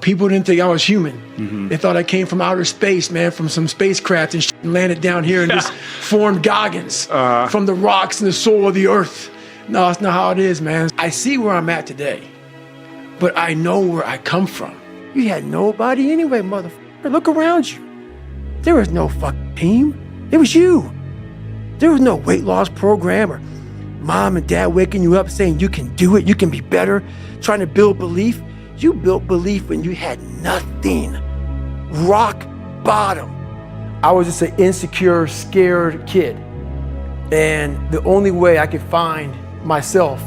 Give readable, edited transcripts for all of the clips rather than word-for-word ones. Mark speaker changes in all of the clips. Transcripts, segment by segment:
Speaker 1: People didn't think I was human. They thought I came from outer space, man, from some spacecraft and landed down here and just formed Goggins from the rocks and the soul of the earth. No, that's not how it is, man. I see where I'm at today, but I know where I come from. You had nobody anyway, motherfucker. Look around you. There was no fucking team. It was you. There was no weight loss program or mom and dad waking you up saying you can do it, you can be better, trying to build belief. You built belief when you had nothing. Rock bottom. I was just an insecure, scared kid. And the only way I could find myself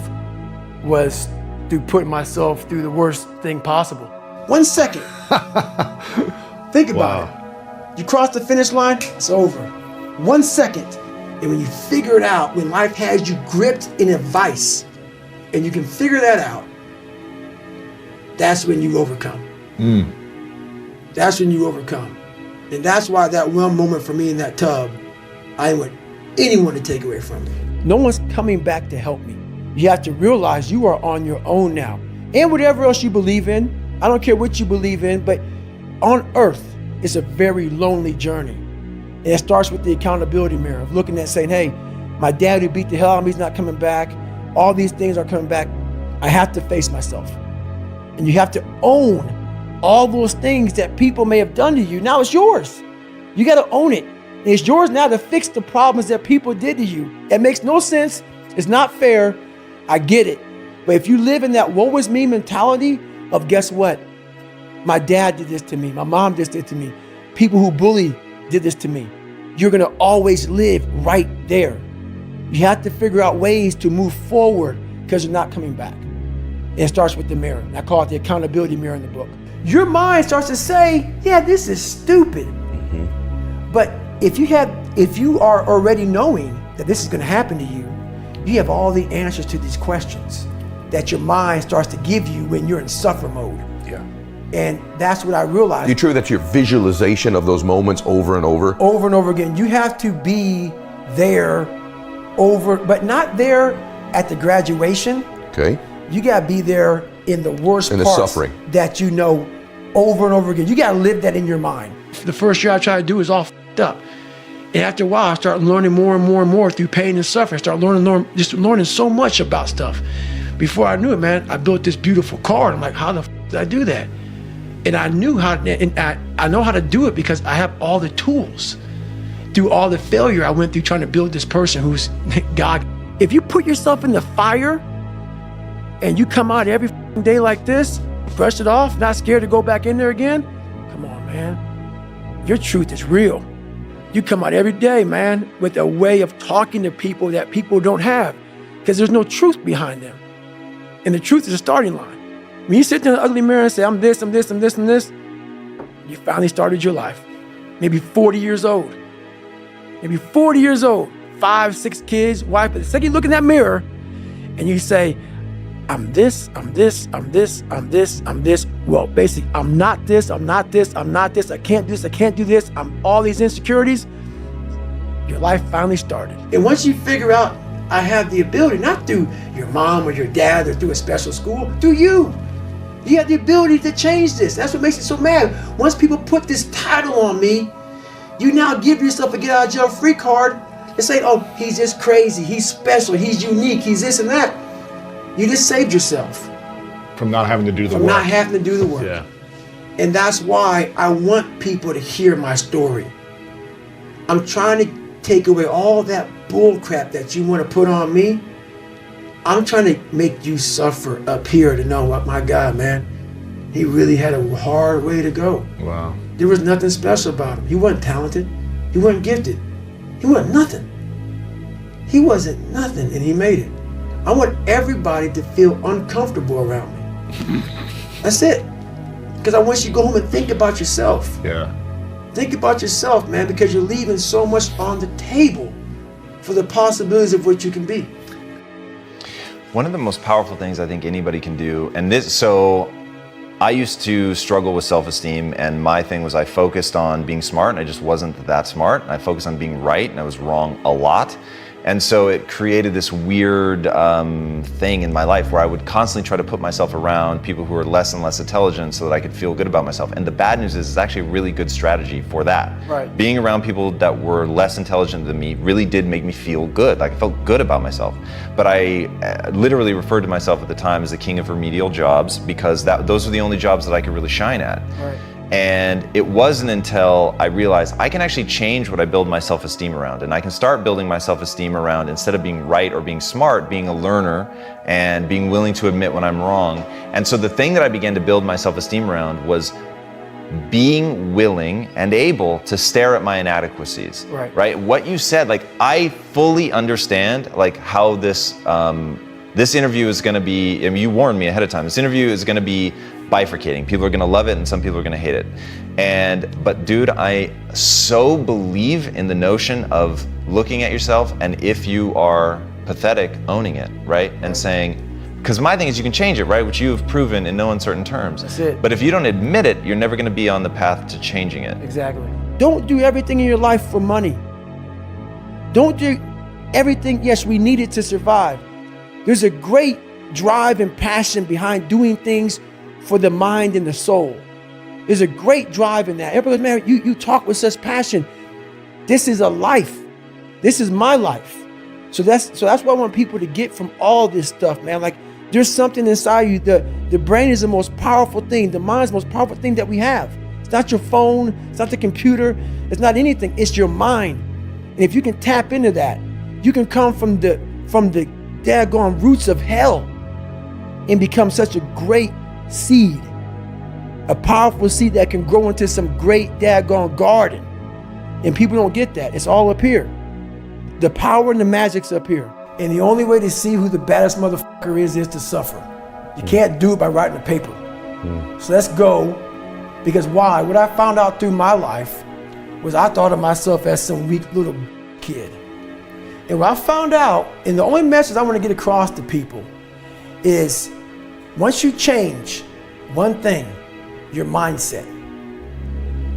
Speaker 1: was through putting myself through the worst thing possible. 1 second. Think about it. You cross the finish line, it's over. 1 second. And when you figure it out, when life has you gripped in a vice, and you can figure that out, that's when you overcome. That's when you overcome. And that's why that one moment for me in that tub, I didn't want anyone to take away from me. No one's coming back to help me. You have to realize you are on your own now. And whatever else you believe in, I don't care what you believe in, but on earth, it's a very lonely journey. And it starts with the accountability mirror of looking at saying, hey, my dad who beat the hell out of me is not coming back. All these things are coming back. I have to face myself. And you have to own all those things that people may have done to you. Now it's yours. You got to own it. And it's yours now to fix the problems that people did to you. It makes no sense. It's not fair. I get it. But if you live in that woe is me mentality of guess what? My dad did this to me. My mom did this to me. People who bully did this to me. You're going to always live right there. You have to figure out ways to move forward because you're not coming back. And it starts with the mirror. And I call it the accountability mirror in the book. Your mind starts to say, yeah, this is stupid. But if you are already knowing that this is going to happen to you, you have all the answers to these questions that your mind starts to give you when you're in suffer mode.
Speaker 2: Yeah.
Speaker 1: And that's what I realized.
Speaker 2: You true that's your visualization of those moments over and over?
Speaker 1: Over and over again. You have to be there but not there at the graduation.
Speaker 2: Okay.
Speaker 1: You got to be there in the worst
Speaker 2: in the
Speaker 1: parts
Speaker 2: suffering
Speaker 1: that you know over and over again. You got to live that in your mind. The first year I tried to do was all f***ed up. And after a while, I started learning more and more and more through pain and suffering. I started learning so much about stuff. Before I knew it, man, I built this beautiful car. I'm like, how the f*** did I do that? And I knew how, and I know how to do it because I have all the tools. Through all the failure I went through trying to build this person who's God. If you put yourself in the fire and you come out every day like this, brush it off, not scared to go back in there again, come on, man. Your truth is real. You come out every day, man, with a way of talking to people that people don't have because there's no truth behind them. And the truth is a starting line. When you sit there in the ugly mirror and say, I'm this, I'm this, I'm this, I'm this, you finally started your life. Maybe 40 years old. Maybe 40 years old, 5, 6 kids, wife. But the second you look in that mirror and you say, I'm this, I'm this, I'm this, I'm this, I'm this. Well, basically, I'm not this, I'm not this, I'm not this, I can't do this, I can't do this. I'm all these insecurities. Your life finally started. And once you figure out, I have the ability, not through your mom or your dad or through a special school, through you. You have the ability to change this. That's what makes it so mad. Once people put this title on me, you now give yourself a get out of jail free card and say, oh, he's just crazy, he's special, he's unique, he's this and that. You just saved yourself.
Speaker 3: From not having to do the work.
Speaker 1: From not having to do the work.
Speaker 3: Yeah.
Speaker 1: And that's why I want people to hear my story. I'm trying to take away all that bull crap that you want to put on me. I'm trying to make you suffer up here to know what my God, man, he really had a hard way to go.
Speaker 3: Wow.
Speaker 1: There was nothing special about him. He wasn't talented. He wasn't gifted. He wasn't nothing. He wasn't nothing, and he made it. I want everybody to feel uncomfortable around me. That's it. Because I want you to go home and think about yourself.
Speaker 3: Yeah.
Speaker 1: Think about yourself, man, because you're leaving so much on the table for the possibilities of what you can be.
Speaker 4: One of the most powerful things I think anybody can do, so I used to struggle with self-esteem, and my thing was I focused on being smart and I just wasn't that smart. I focused on being right and I was wrong a lot. And so it created this weird thing in my life where I would constantly try to put myself around people who were less and less intelligent so that I could feel good about myself. And the bad news is it's actually a really good strategy for that.
Speaker 1: Right.
Speaker 4: Being around people that were less intelligent than me really did make me feel good. Like I felt good about myself. But I literally referred to myself at the time as the king of remedial jobs because those were the only jobs that I could really shine at.
Speaker 1: Right.
Speaker 4: And it wasn't until I realized I can actually change what I build my self-esteem around. And I can start building my self-esteem around, instead of being right or being smart, being a learner and being willing to admit when I'm wrong. And so the thing that I began to build my self-esteem around was being willing and able to stare at my inadequacies. Right? What you said, like I fully understand like how this interview is gonna be, I mean, you warned me ahead of time, this interview is gonna be bifurcating. People are gonna love it and some people are gonna hate it. But dude, I so believe in the notion of looking at yourself and if you are pathetic, owning it, right? And saying, because my thing is you can change it, right? Which you have proven in no uncertain terms.
Speaker 1: That's it.
Speaker 4: But if you don't admit it, you're never gonna be on the path to changing it.
Speaker 1: Exactly. Don't do everything in your life for money. Don't do everything, yes, we need it to survive. There's a great drive and passion behind doing things for the mind and the soul. There's a great drive in that. Everybody goes, man, you talk with such passion. This is a life. This is my life. So that's what I want people to get from all this stuff, man. Like there's something inside you. The brain is the most powerful thing. The mind is the most powerful thing that we have. It's not your phone. It's not the computer. It's not anything. It's your mind. And if you can tap into that, you can come from the daggone roots of hell and become such a great seed, a powerful seed that can grow into some great daggone garden. And people don't get that. It's all up here. The power and the magic's up here. And the only way to see who the baddest motherfucker is to suffer. You can't do it by writing a paper. So let's go. Because why? What I found out through my life was I thought of myself as some weak little kid. And what I found out, and the only message I want to get across to people is once you change one thing, your mindset,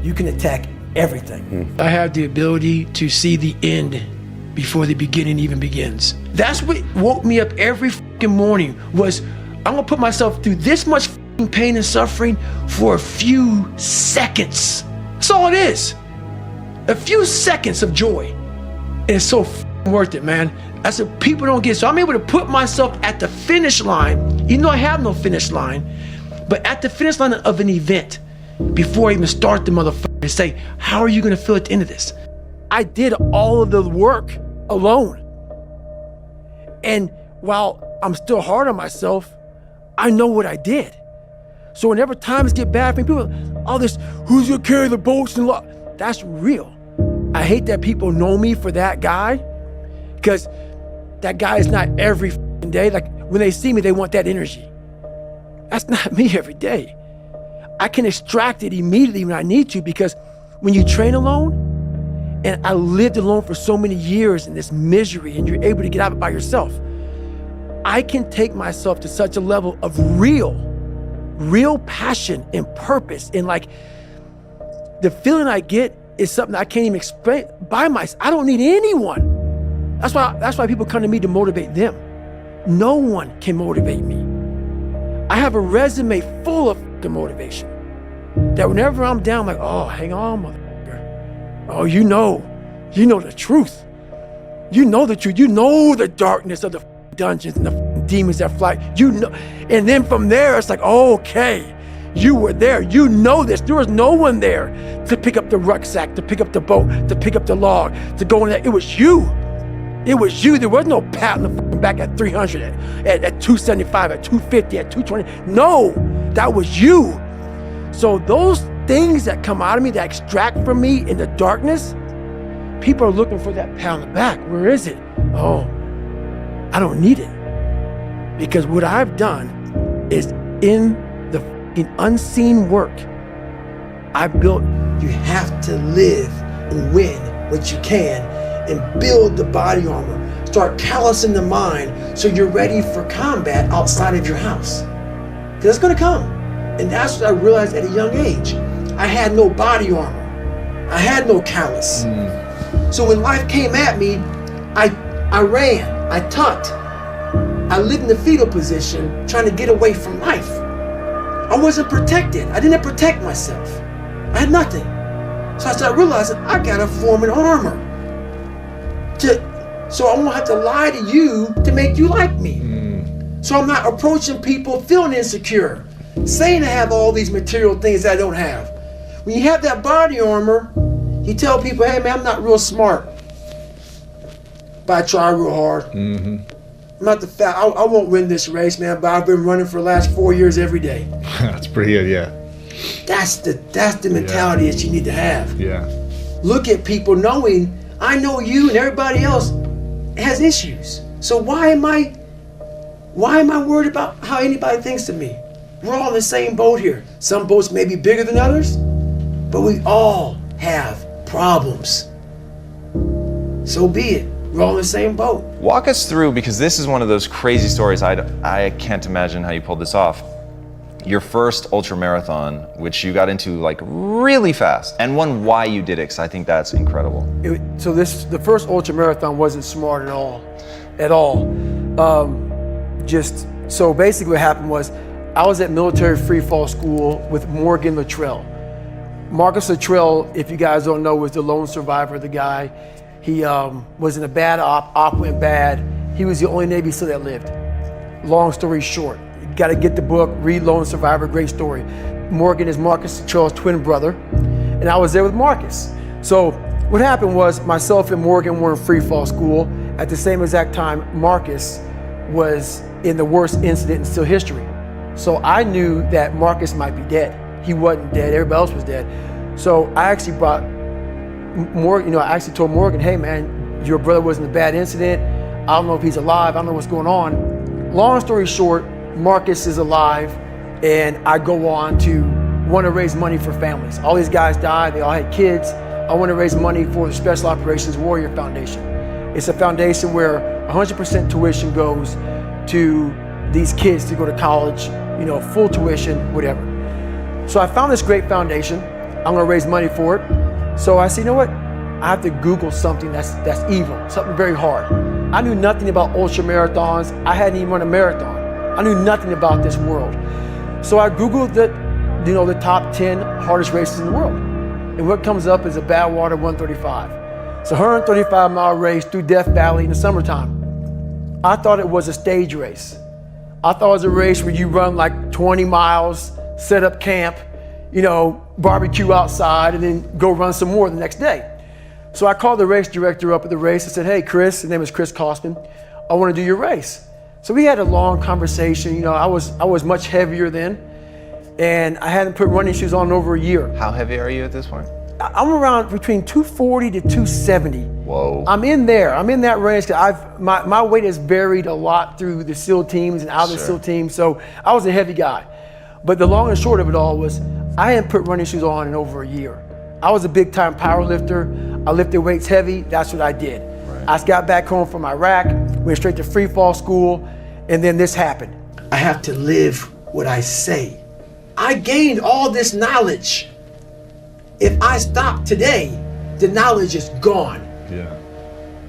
Speaker 1: you can attack everything. I have the ability to see the end before the beginning even begins. That's what woke me up every fucking morning was I'm gonna put myself through this much fucking pain and suffering for a few seconds. That's all it is. A few seconds of joy. And it's so worth it, man. That's what people don't get. So I'm able to put myself at the finish line, even though I have no finish line, but at the finish line of an event before I even start the motherfucker and say, how are you gonna feel at the end of this? I did all of the work alone. And while I'm still hard on myself, I know what I did. So whenever times get bad for me, people, all this, who's gonna carry the boats and that's real. I hate that people know me for that guy, because that guy is not every day. Like when they see me, they want that energy. That's not me every day. I can extract it immediately when I need to, because when you train alone, and I lived alone for so many years in this misery, and you're able to get out of it by yourself, I can take myself to such a level of real passion and purpose. And like the feeling I get is something I can't even explain by myself. I don't need anyone. That's why people come to me to motivate them. No one can motivate me. I have a resume full of fucking motivation that whenever I'm down, I'm like, oh, hang on, motherfucker. Oh, you know the truth. You know the truth. You know the darkness of the dungeons and the demons that fly. You know, and then from there, it's like, okay, you were there. You know this. There was no one there to pick up the rucksack, to pick up the boat, to pick up the log, to go in there. It was you. It was you. There was no pat on the fucking back at 300, at 275, at 250, at 220. No, that was you. So those things that come out of me, that extract from me in the darkness, people are looking for that pat on the back. Where is it? Oh, I don't need it. Because what I've done is in the fucking unseen work I built. You have to live and win what you can and build the body armor. Start callousing the mind so you're ready for combat outside of your house. Because it's gonna come. And that's what I realized at a young age. I had no body armor. I had no callus. So when life came at me, I I ran, I tucked, I lived in the fetal position trying to get away from life. I wasn't protected. I didn't protect myself. I had nothing. So I started realizing I gotta form an armor. So I won't have to lie to you to make you like me. So I'm not approaching people feeling insecure, saying I have all these material things that I don't have. When you have that body armor, you tell people, hey man, I'm not real smart, but I try real hard. I'm not the fat. I won't win this race, man, but I've been running for the last 4 years every day.
Speaker 3: That's pretty good, yeah.
Speaker 1: That's the mentality that you need to have.
Speaker 3: Yeah.
Speaker 1: Look at people knowing I know you and everybody else has issues. So why am I worried about how anybody thinks of me? We're all in the same boat here. Some boats may be bigger than others, but we all have problems. So be it. We're all in the same boat.
Speaker 4: Walk us through, because this is one of those crazy stories. I can't imagine how you pulled this off. Your first ultra marathon, which you got into like really fast, and one why you did it, because I think that's incredible.
Speaker 1: The first ultra marathon wasn't smart at all. So basically what happened was I was at military free fall school with Morgan Luttrell. Marcus Luttrell, if you guys don't know, was the lone survivor, the guy. He was in a bad op went bad. He was the only Navy SEAL that lived. Long story short, you gotta get the book, read Lone Survivor, great story. Morgan is Marcus Luttrell's twin brother, and I was there with Marcus. So what happened was myself and Morgan were in free fall school. At the same exact time, Marcus was in the worst incident in SEAL history. So I knew that Marcus might be dead. He wasn't dead, everybody else was dead. So I actually brought Morgan, I actually told Morgan, hey man, your brother was in a bad incident. I don't know if he's alive, I don't know what's going on. Long story short, Marcus is alive, and I go on to want to raise money for families. All these guys died, they all had kids. I want to raise money for the Special Operations Warrior Foundation. It's a foundation where 100% tuition goes to these kids to go to college, full tuition, whatever. So I found this great foundation. I'm gonna raise money for it. So I said, you know what? I have to Google something that's evil, something very hard. I knew nothing about ultra marathons. I hadn't even run a marathon. I knew nothing about this world. So I Googled the top 10 hardest races in the world. And what comes up is a Badwater 135. It's a 135-mile race through Death Valley in the summertime. I thought it was a stage race. I thought it was a race where you run like 20 miles, set up camp, barbecue outside, and then go run some more the next day. So I called the race director up at the race and said, hey, Chris, his name is Chris Kosman, I want to do your race. So we had a long conversation. I was much heavier then, and I hadn't put running shoes on in over a year.
Speaker 4: How heavy are you at this point?
Speaker 1: I'm around between 240 to 270.
Speaker 4: Whoa.
Speaker 1: I'm in that range, because my weight has varied a lot through the SEAL teams and out of the SEAL teams, so I was a heavy guy. But the long and short of it all was I hadn't put running shoes on in over a year. I was a big time power lifter. I lifted weights heavy, that's what I did. Right. I got back home from Iraq, went straight to free fall school, and then this happened. I have to live what I say. I gained all this knowledge. If I stop today, the knowledge is gone.
Speaker 3: Yeah.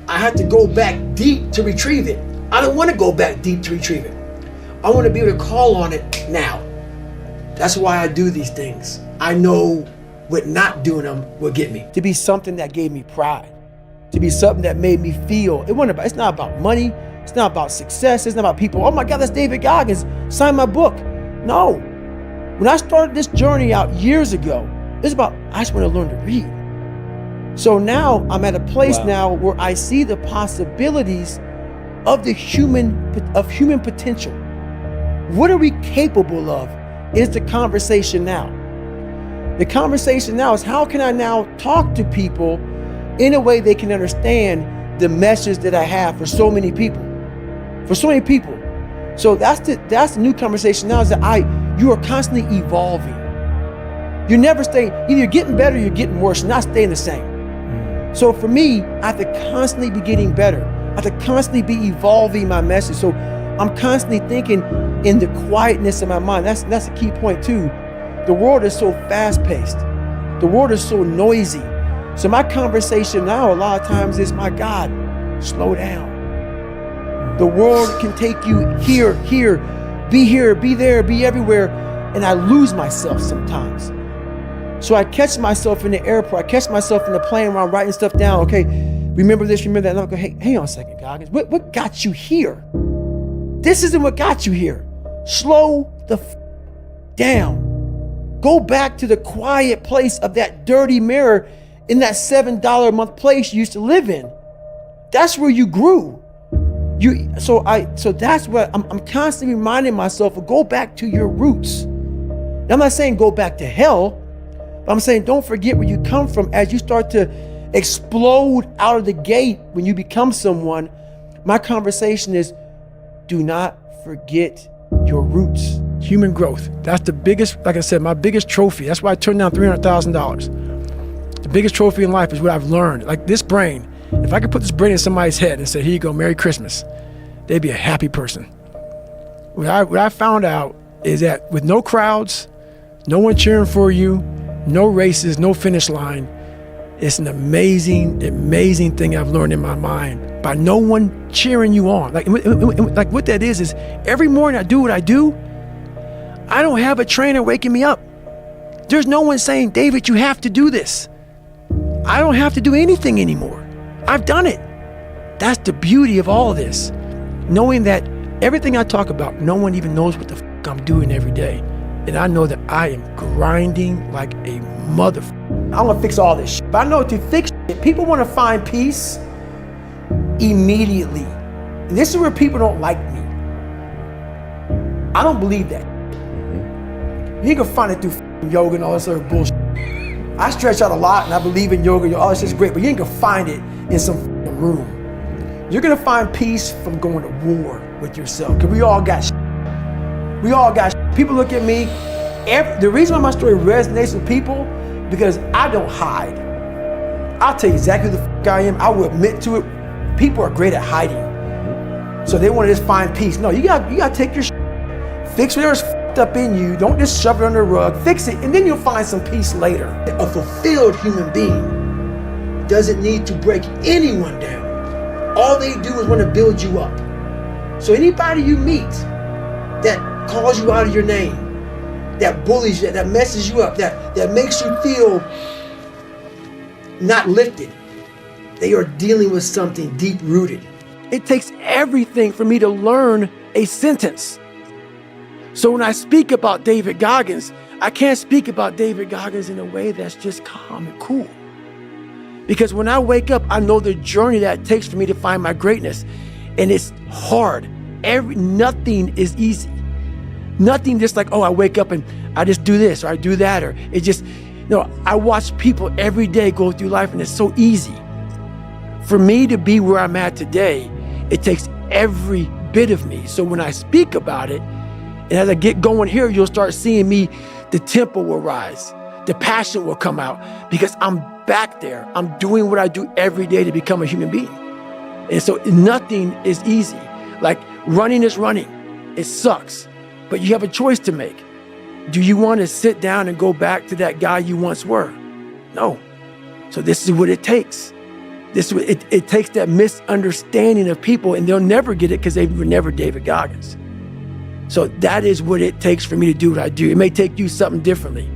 Speaker 1: I have to go back deep to retrieve it. I don't want to go back deep to retrieve it. I want to be able to call on it now. That's why I do these things. I know what not doing them will get me. To be something that gave me pride. To be something that made me feel, it's not about money, it's not about success, it's not about people, oh my God, that's David Goggins, sign my book. No. When I started this journey out years ago, it's about, I just want to learn to read. So now I'm at a place now where I see the possibilities of human potential. What are we capable of is the conversation now. The conversation now is, how can I now talk to people in a way they can understand the message that I have for so many people. So that's the new conversation now, is that you are constantly evolving. You never stay, either you're getting better or you're getting worse, not staying the same. So for me, I have to constantly be getting better. I have to constantly be evolving my message. So I'm constantly thinking in the quietness of my mind. That's a key point too. The world is so fast-paced. The world is so noisy. So my conversation now a lot of times is, my God, slow down. The world can take you here, be there, be everywhere. And I lose myself sometimes. So I catch myself in the airport. I catch myself in the plane where I'm writing stuff down. Okay, remember this, remember that. And I'll go, hey, hang on a second, Goggins. What got you here? This isn't what got you here. Slow the down. Go back to the quiet place of that dirty mirror in that $7 a month place you used to live in. That's where you grew. So that's what I'm constantly reminding myself of. Go back to your roots. Now, I'm not saying go back to hell, but I'm saying don't forget where you come from. As you start to explode out of the gate when you become someone, my conversation is, do not forget your roots. Human growth. That's the biggest, like I said, my biggest trophy. That's why I turned down $300,000. The biggest trophy in life is what I've learned. Like this brain, if I could put this brain in somebody's head and say, here you go, Merry Christmas, they'd be a happy person. What I found out is that with no crowds, no one cheering for you, no races, no finish line, it's an amazing, amazing thing I've learned in my mind. By no one cheering you on. Like what that is every morning I do what I do, I don't have a trainer waking me up. There's no one saying, David, you have to do this. I don't have to do anything anymore. I've done it. That's the beauty of all of this. Knowing that everything I talk about, no one even knows what the f I'm doing every day. And I know that I am grinding like a mother. I'm gonna fix all this shit. But I know to fix it, people wanna find peace immediately. And this is where people don't like me. I don't believe that. You can find it through yoga and all this other bullshit. I stretch out a lot and I believe in yoga, all this is great, but you ain't gonna find it in some room. You're gonna find peace from going to war with yourself, because we all got shit. We all got shit. People look at me, the reason why my story resonates with people, because I don't hide. I'll tell you exactly who the f I am. I will admit to it. People are great at hiding. So they want to just find peace. No, you gotta take your shit, fix whatever's f***ed up in you. Don't just shove it under the rug, fix it, and then you'll find some peace later. A fulfilled human being doesn't need to break anyone down. All they do is want to build you up. So anybody you meet that calls you out of your name, that bullies you, that messes you up, that makes you feel not lifted, they are dealing with something deep-rooted. It takes everything for me to learn a sentence. So when I speak about David Goggins, I can't speak about David Goggins in a way that's just calm and cool. Because when I wake up, I know the journey that it takes for me to find my greatness. And it's hard. Nothing is easy. Nothing just like, oh, I wake up and I just do this or I do that, or it just, I watch people every day go through life and it's so easy. For me to be where I'm at today, it takes every bit of me. So when I speak about it, and as I get going here, you'll start seeing me, the tempo will rise, the passion will come out, because I'm back there. I'm doing what I do every day to become a human being. And so nothing is easy. Like running is running. It sucks, but you have a choice to make. Do you want to sit down and go back to that guy you once were? No. So this is what it takes. It takes that misunderstanding of people, and they'll never get it because they were never David Goggins. So that is what it takes for me to do what I do. It may take you something differently.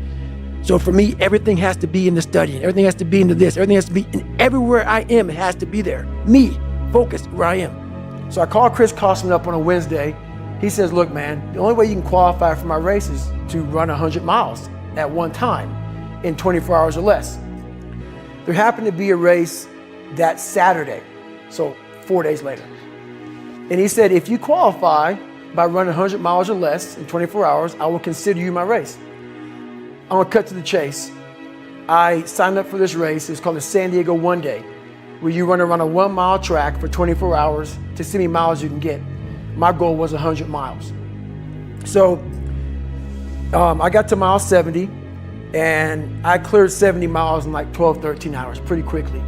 Speaker 1: So for me, everything has to be in the studying. Everything has to be into this. Everything has to be, and everywhere I am, it has to be there. Me, focused where I am. So I called Chris Kostman up on a Wednesday. He says, look, man, the only way you can qualify for my race is to run 100 miles at one time in 24 hours or less. There happened to be a race that Saturday, so 4 days later. And he said, if you qualify by running 100 miles or less in 24 hours, I will consider you my race. I'm gonna cut to the chase. I signed up for this race. It's called the San Diego One Day, where you run around a 1 mile track for 24 hours to see how many miles you can get. My goal was 100 miles. So I got to mile 70 and I cleared 70 miles in like 12, 13 hours pretty quickly,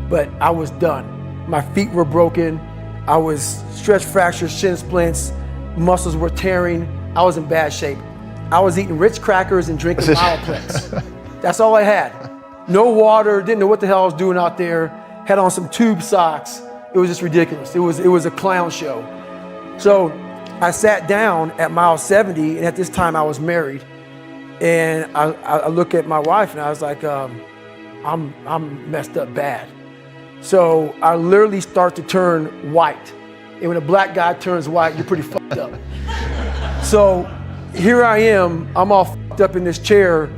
Speaker 1: but I was done. My feet were broken. I was stress fractures, shin splints, muscles were tearing. I was in bad shape. I was eating Ritz crackers and drinking Mileplex. That's all I had. No water, didn't know what the hell I was doing out there. Had on some tube socks. It was just ridiculous. It was a clown show. So I sat down at mile 70, and at this time I was married. And I look at my wife and I was like, I'm messed up bad. So I literally start to turn white. And when a black guy turns white, you're pretty fucked up. So here I am, I'm all fucked up in this chair.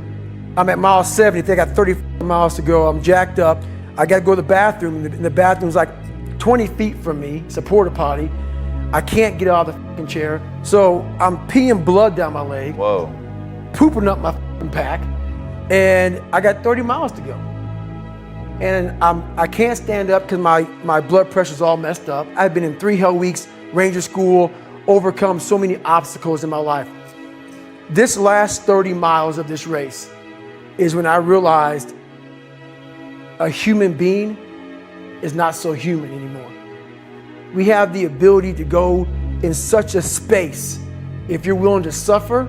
Speaker 1: I'm at mile 70, I think I got 30 miles to go. I'm jacked up. I gotta go to the bathroom, and the bathroom's like 20 feet from me. It's a porta potty. I can't get out of the fucking chair. So I'm peeing blood down my leg.
Speaker 4: Whoa.
Speaker 1: Pooping up my fucking pack, and I got 30 miles to go. And I can't stand up because my blood pressure's all messed up. I've been in 3 hell weeks, Ranger School, overcome so many obstacles in my life. This last 30 miles of this race is when I realized a human being is not so human anymore. We have the ability to go in such a space if you're willing to suffer.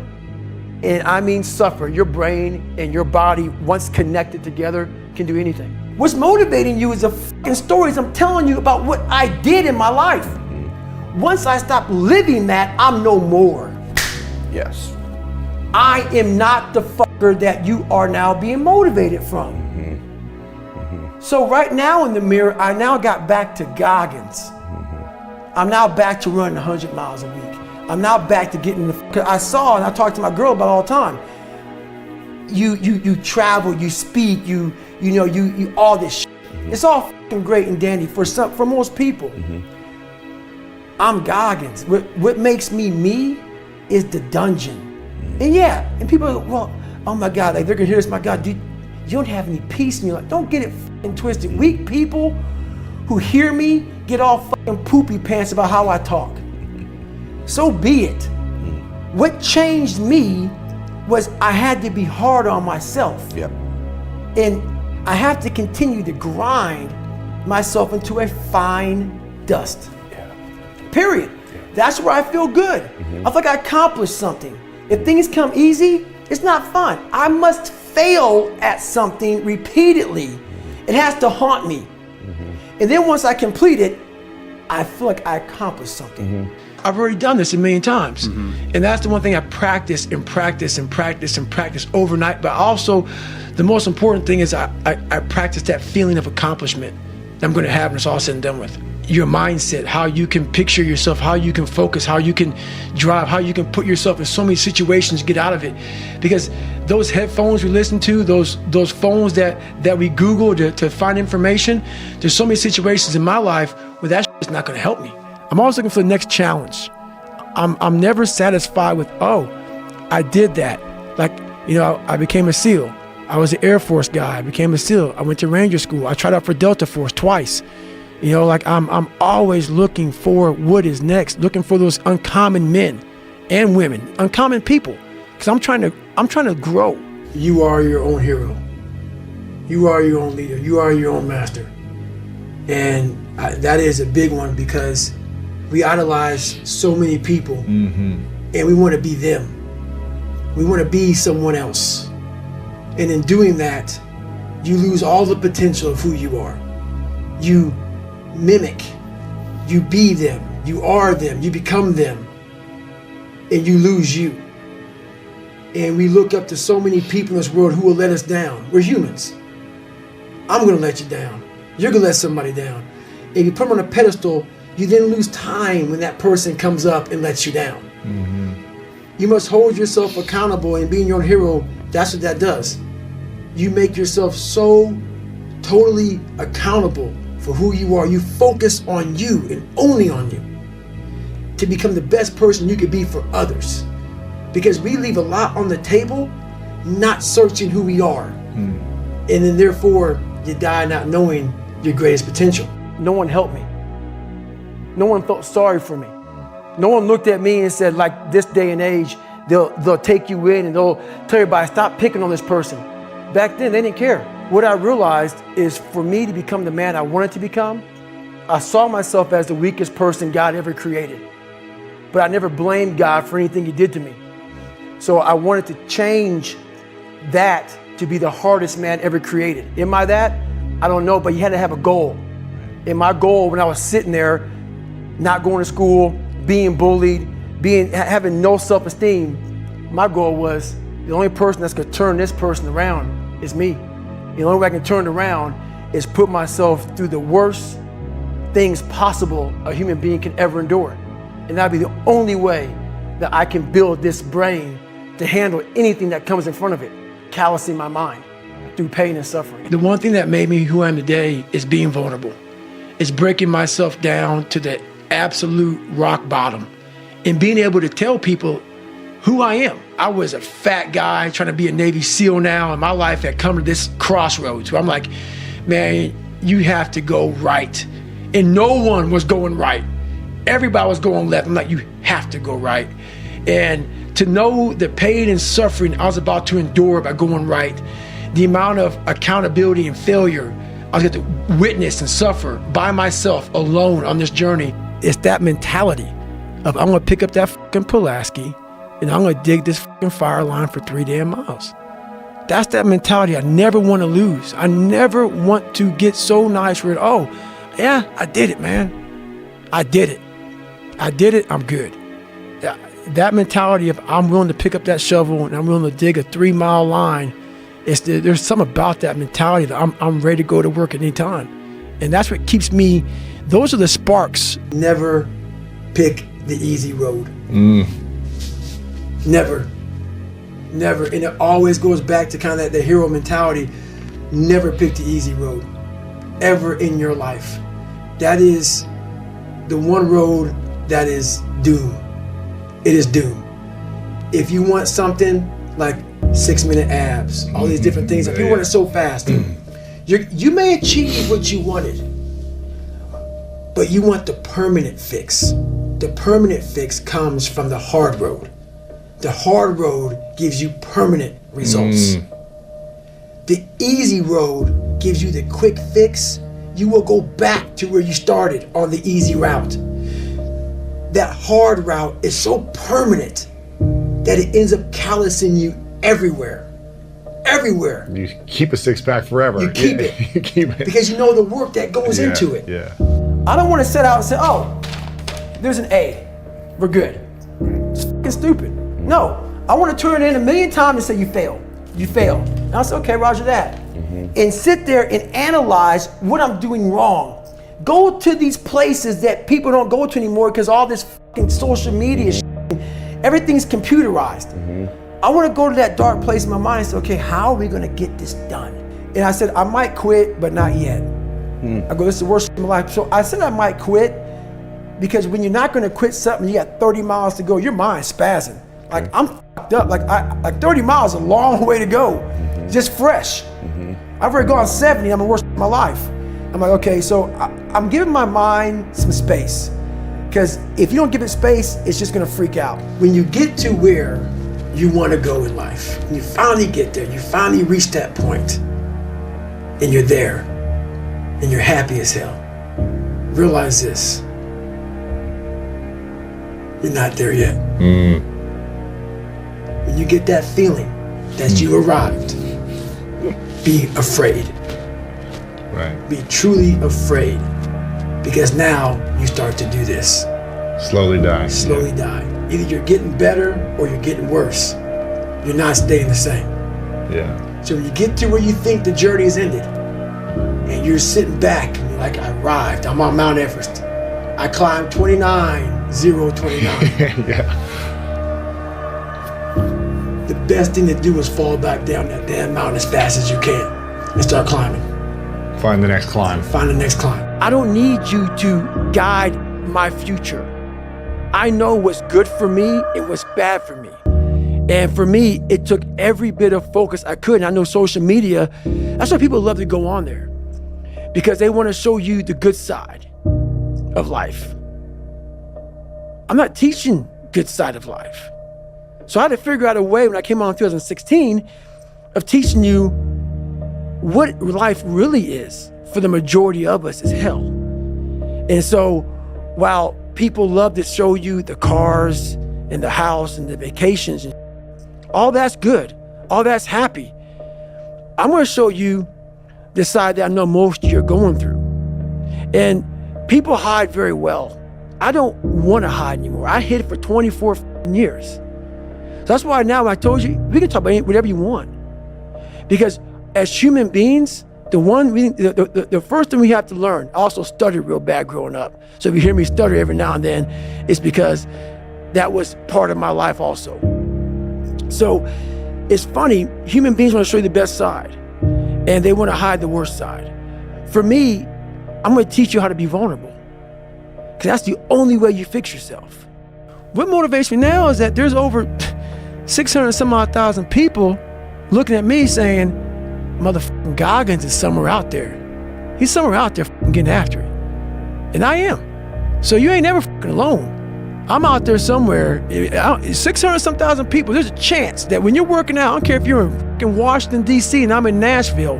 Speaker 1: And I mean suffer. Your brain and your body, once connected together, can do anything. What's motivating you is the fucking stories I'm telling you about what I did in my life. Once I stop living that, I'm no more.
Speaker 2: Yes.
Speaker 1: I am not the fucker that you are now being motivated from. So right now in the mirror, I now got back to Goggins. I'm now back to running 100 miles a week. I'm now back to getting I saw, and I talk to my girl about all the time. You travel, you speak, you all this shit. It's all fucking great and dandy for most people. I'm Goggins. What makes me is the dungeon. And yeah, and people are, well, oh my God, like they're gonna hear this, my God, you don't have any peace in your life. Don't get it fucking twisted. Weak people who hear me get all fucking poopy pants about how I talk. So be it. What changed me was I had to be hard on myself.
Speaker 2: Yep.
Speaker 1: And I have to continue to grind myself into a fine dust.
Speaker 2: Yeah.
Speaker 1: Period. Yeah. That's where I feel good. I feel like I accomplished something. If things come easy, it's not fun. I must fail at something repeatedly. It has to haunt me. And then once I complete it, I feel like I accomplished something. I've already done this a million times. And that's the one thing I practice and practice and practice and practice overnight. But also, the most important thing is I practice that feeling of accomplishment that I'm going to have when it's all said and done with. Your mindset, how you can picture yourself, how you can focus, how you can drive, how you can put yourself in so many situations to get out of it. Because those headphones we listen to, those phones that we Google to find information, there's so many situations in my life where that is not going to help me. I'm always looking for the next challenge. I'm never satisfied with, oh, I did that. Like, I became a SEAL. I was an Air Force guy. I became a SEAL. I went to Ranger School. I tried out for Delta Force twice. I'm always looking for what is next, looking for those uncommon men and women, uncommon people, because I'm trying to grow. You are your own hero. You are your own leader. You are your own master. And that is a big one because we idolize so many people and we want to be them. We want to be someone else. And in doing that, you lose all the potential of who you are. You mimic, you be them, you are them, you become them, and you lose you. And we look up to so many people in this world who will let us down. We're humans. I'm gonna let you down. You're gonna let somebody down. If you put them on a pedestal, you then lose time when that person comes up and lets you down. You must hold yourself accountable, and being your own hero, that's what that does. You make yourself so totally accountable for who you are. You focus on you and only on you to become the best person you could be for others. Because we leave a lot on the table, not searching who we are. And then therefore, you die not knowing your greatest potential. No one helped me. No one felt sorry for me. No one looked at me and said, like this day and age, they'll take you in and they'll tell everybody, stop picking on this person. Back then, they didn't care. What I realized is for me to become the man I wanted to become, I saw myself as the weakest person God ever created. But I never blamed God for anything he did to me. So I wanted to change that to be the hardest man ever created. Am I that? I don't know, but you had to have a goal. And my goal when I was sitting there, not going to school, being bullied, having no self-esteem, my goal was the only person that's gonna turn this person around is me. The only way I can turn it around is put myself through the worst things possible a human being can ever endure. And that'd be the only way that I can build this brain to handle anything that comes in front of it, callousing my mind through pain and suffering. The one thing that made me who I am today is being vulnerable. It's breaking myself down to the absolute rock bottom and being able to tell people who I am. I was a fat guy trying to be a Navy SEAL now, and my life had come to this crossroads where I'm like, man, you have to go right. And no one was going right. Everybody was going left. I'm like, you have to go right. And to know the pain and suffering I was about to endure by going right, the amount of accountability and failure I was going to witness and suffer by myself alone on this journey, it's that mentality of I'm going to pick up that fucking Pulaski and I'm going to dig this fucking fire line for 3 damn miles. That's that mentality I never want to lose. I never want to get so nice where, oh, yeah, I did it, man. I did it. I did it, I'm good. That mentality of I'm willing to pick up that shovel and I'm willing to dig a 3-mile line, there's something about that mentality that I'm ready to go to work at any time. And that's what keeps me, those are the sparks. Never pick the easy road. Never. And it always goes back to kind of the hero mentality. Never pick the easy road, ever in your life. That is the one road that is doom. It is doom. If you want something like 6-minute abs, all these different things, if you want it so fast, you may achieve what you wanted, but you want the permanent fix. The permanent fix comes from the hard road. The hard road gives you permanent results. The easy road gives you the quick fix. You will go back to where you started on the easy route. That hard route is so permanent that it ends up callousing you everywhere. Everywhere.
Speaker 3: You keep a six-pack forever.
Speaker 1: You keep it.
Speaker 3: You keep it.
Speaker 1: Because you know the work that goes into it.
Speaker 3: Yeah.
Speaker 1: I don't want to set out and say, oh, there's an A. We're good. It's fucking stupid. No. I want to turn it in 1,000,000 times and say you failed. You failed. And I'll say, okay, roger that. And sit there and analyze what I'm doing wrong. Go to these places that people don't go to anymore because all this fucking social media shit, everything's computerized. I want to go to that dark place in my mind and say, okay, how are we going to get this done? And I said, I might quit, but not yet. I go, this is the worst of my life. So I said I might quit because when you're not going to quit something, you got 30 miles to go, your mind's spazzing. Like I'm fucked up. Like 30 miles is a long way to go, just fresh. I've already gone 70, I'm the worst of my life. I'm like, okay, so I'm giving my mind some space. Because if you don't give it space, it's just gonna freak out. When you get to where you wanna go in life, and you finally get there, you finally reach that point, and you're there, and you're happy as hell, realize this, you're not there yet. When you get that feeling that you arrived, be afraid.
Speaker 3: Right.
Speaker 1: Be truly afraid. Because now you start to do this.
Speaker 3: Slowly die.
Speaker 1: Slowly die. Either you're getting better or you're getting worse. You're not staying the same.
Speaker 3: Yeah.
Speaker 1: So when you get to where you think the journey is ended, and you're sitting back and you're like, I arrived, I'm on Mount Everest. I climbed 29,029.
Speaker 3: Yeah.
Speaker 1: The best thing to do is fall back down that damn mountain as fast as you can and start climbing.
Speaker 3: Find the next climb.
Speaker 1: Find the next climb. I don't need you to guide my future. I know what's good for me and what's bad for me. And for me, it took every bit of focus I could. And I know social media, that's why people love to go on there. Because they want to show you the good side of life. I'm not teaching good side of life. So I had to figure out a way when I came on in 2016 of teaching you what life really is for the majority of us is hell. And so while people love to show you the cars and the house and the vacations, and all that's good, all that's happy, I'm gonna show you the side that I know most of you are going through. And people hide very well I don't want to hide anymore. I hid for 24 years. So that's why now I told you, we can talk about whatever you want. Because as human beings, the first thing we have to learn, I also stuttered real bad growing up. So if you hear me stutter every now and then, it's because that was part of my life also. So it's funny, human beings want to show you the best side and they want to hide the worst side. For me, I'm going to teach you how to be vulnerable because that's the only way you fix yourself. What motivates me now is that there's over 600 some odd thousand people looking at me saying, motherfucking Goggins is somewhere out there. He's somewhere out there getting after it. And I am. So you ain't never alone. I'm out there somewhere, 600 some thousand people. There's a chance that when you're working out, I don't care if you're in Washington, D.C. and I'm in Nashville,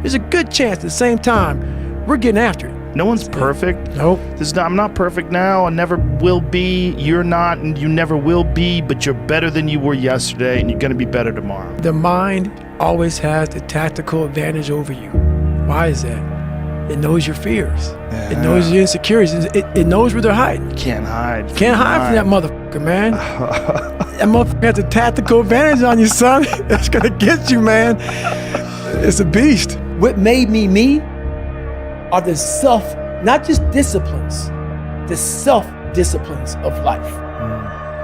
Speaker 1: there's a good chance at the same time, we're getting after it.
Speaker 5: No one's perfect.
Speaker 1: Nope.
Speaker 5: I'm not perfect now. I never will be. You're not, and you never will be, but you're better than you were yesterday, and you're going to be better tomorrow.
Speaker 1: The mind always has the tactical advantage over you. Why is that? It knows your fears.
Speaker 5: Yeah.
Speaker 1: It knows your insecurities. It knows where they're hiding.
Speaker 5: Can't hide.
Speaker 1: Can't hide from that motherfucker, man. That motherfucker has a tactical advantage on you, son. It's gonna get you, man. It's a beast. What made me me are the not just disciplines, the self-disciplines of life.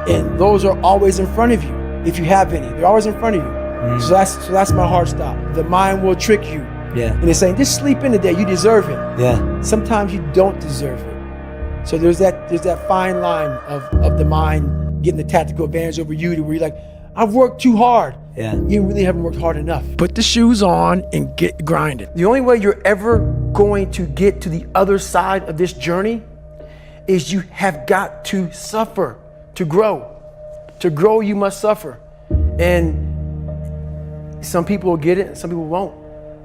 Speaker 1: And those are always in front of you, if you have any. They're always in front of you. So that's my hard stop. The mind will trick you.
Speaker 6: Yeah.
Speaker 1: And it's saying, just sleep in today, you deserve it.
Speaker 6: Yeah.
Speaker 1: Sometimes you don't deserve it. So there's that fine line of the mind getting the tactical advantage over you to where you're like, I've worked too hard.
Speaker 6: Yeah.
Speaker 1: You really haven't worked hard enough. Put the shoes on and get grinding. The only way you're ever going to get to the other side of this journey is you have got to suffer to grow. To grow, you must suffer. And some people will get it and some people won't.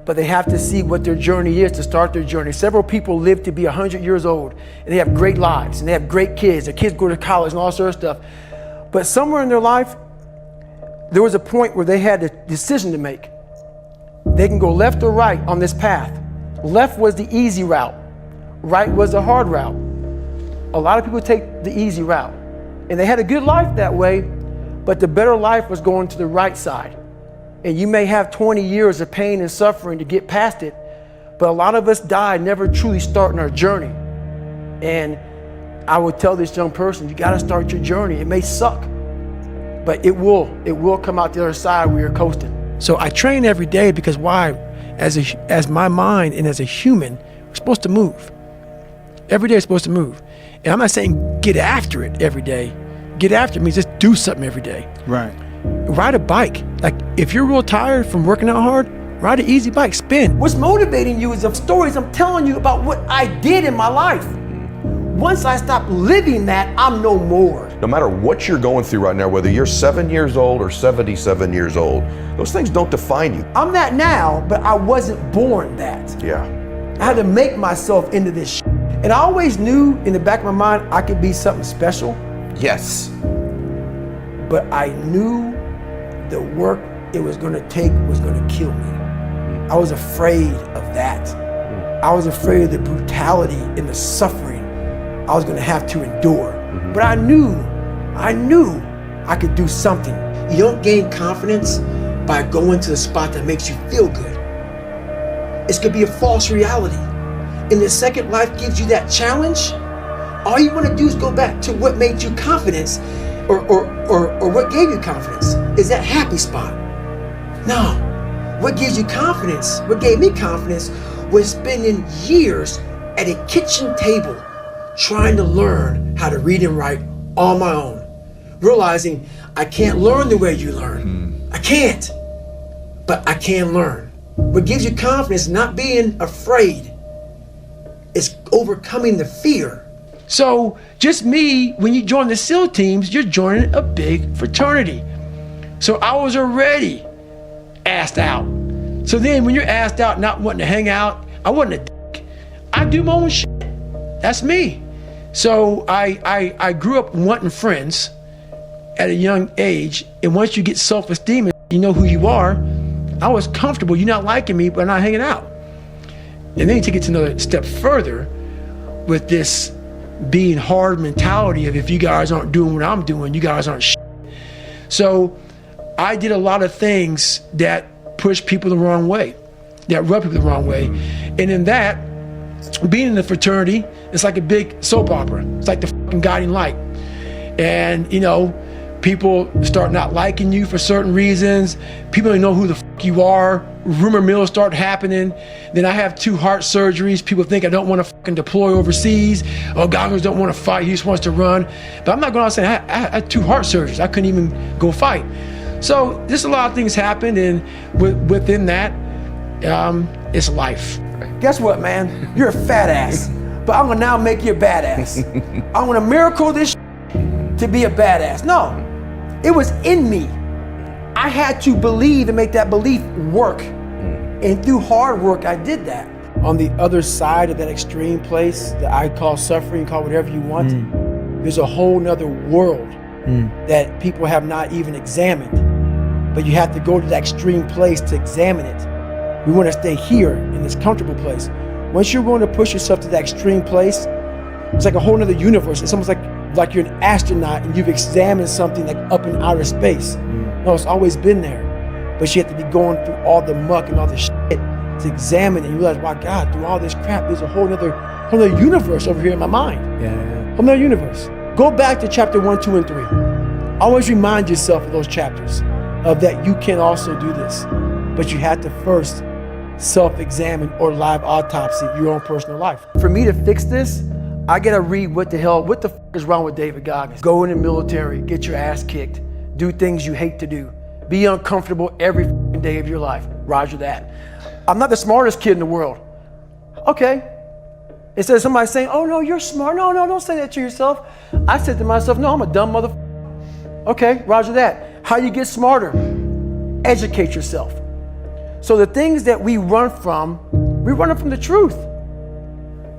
Speaker 1: But they have to see what their journey is to start their journey. Several people live to be 100 years old and they have great lives and they have great kids. Their kids go to college and all sort of stuff. But somewhere in their life, there was a point where they had a decision to make. They can go left or right on this path. Left was the easy route. Right was the hard route. A lot of people take the easy route. And they had a good life that way, but the better life was going to the right side. And you may have 20 years of pain and suffering to get past it, but a lot of us die never truly starting our journey. And I would tell this young person, you gotta start your journey. It may suck, but it will come out the other side where you're coasting. So I train every day because why? As my mind and as a human, we're supposed to move. Every day is supposed to move. And I'm not saying get after it every day. Get after it means just do something every day.
Speaker 5: Right.
Speaker 1: Ride a bike. Like if you're real tired from working out hard, ride an easy bike, spin. What's motivating you is the stories I'm telling you about what I did in my life. Once I stop living that, I'm no more.
Speaker 2: No matter what you're going through right now, whether you're 7 years old or 77 years old, those things don't define you.
Speaker 1: I'm that now, but I wasn't born that.
Speaker 2: Yeah.
Speaker 1: I had to make myself into this shit. And I always knew in the back of my mind I could be something special.
Speaker 2: Yes.
Speaker 1: But I knew the work it was gonna take was gonna kill me. I was afraid of that. I was afraid of the brutality and the suffering I was gonna have to endure. But I knew I could do something. You don't gain confidence by going to the spot that makes you feel good. It's gonna be a false reality. And the second life gives you that challenge, all you wanna do is go back to what made you confidence or what gave you confidence. Is that happy spot? No. What gives you confidence, what gave me confidence, was spending years at a kitchen table trying to learn how to read and write on my own. Realizing I can't learn the way you learn. I can't, but I can learn. What gives you confidence, not being afraid, is overcoming the fear. So just me, when you join the SEAL teams, you're joining a big fraternity. So I was already asked out. So then when you're asked out, not wanting to hang out, I wasn't a dick. I do my own shit. That's me. So I grew up wanting friends at a young age. And once you get self-esteem and you know who you are, I was comfortable. You're not liking me, but not hanging out. And then you take it to another step further with this being hard mentality of if you guys aren't doing what I'm doing, you guys aren't shit. So I did a lot of things that pushed people the wrong way, that rubbed people the wrong way. And in that, being in the fraternity, it's like a big soap opera. It's like the fucking guiding light. And, you know, people start not liking you for certain reasons. People don't know who the fuck you are. Rumor mills start happening. Then I have 2 heart surgeries. People think I don't want to fucking deploy overseas. Oh, Goggins don't want to fight. He just wants to run. But I'm not going to say I had 2 heart surgeries. I couldn't even go fight. So just a lot of things happened, and within that, it's life.
Speaker 6: Guess what, man? You're a fat ass, but I'm gonna now make you a badass. I'm gonna miracle this to be a badass. No, it was in me. I had to believe and make that belief work. And through hard work, I did that. On the other side of that extreme place that I call suffering, call whatever you want, there's a whole nother world that people have not even examined. But you have to go to that extreme place to examine it. We want to stay here in this comfortable place. Once you're willing to push yourself to that extreme place, it's like a whole nother universe. It's almost like you're an astronaut and you've examined something like up in outer space. No, it's always been there. But you have to be going through all the muck and all the shit to examine it. And you realize, wow, God, through all this crap, there's a whole nother universe over here in my mind. Whole nother universe. Go back to chapter 1, 2, and 3. Always remind yourself of those chapters, of that you can also do this. But you have to first self-examine or live autopsy your own personal life. For me to fix this, I gotta read what the f is wrong with David Goggins. Go in the military, get your ass kicked, do things you hate to do, be uncomfortable every day of your life. Roger that. I'm not the smartest kid in the world. Okay. Instead of somebody saying, oh no, you're smart. No, don't say that to yourself. I said to myself, no, I'm a dumb motherfucker. Okay, roger that. How you get smarter? Educate yourself. So the things that we run from the truth.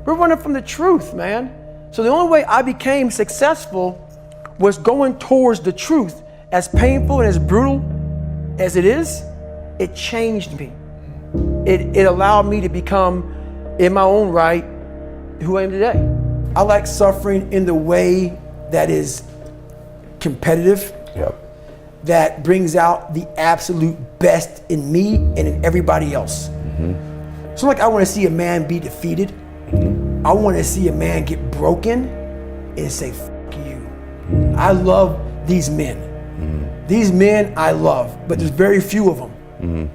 Speaker 6: We're running from the truth, man. So the only way I became successful was going towards the truth. As painful and as brutal as it is, it changed me. It allowed me to become, in my own right, who I am today. I like suffering in the way that is competitive.
Speaker 2: Yep.
Speaker 6: That brings out the absolute best in me and in everybody else. So like I want to see a man be defeated. I want to see a man get broken and say, fuck you. I love these men. These men I love, but there's very few of them.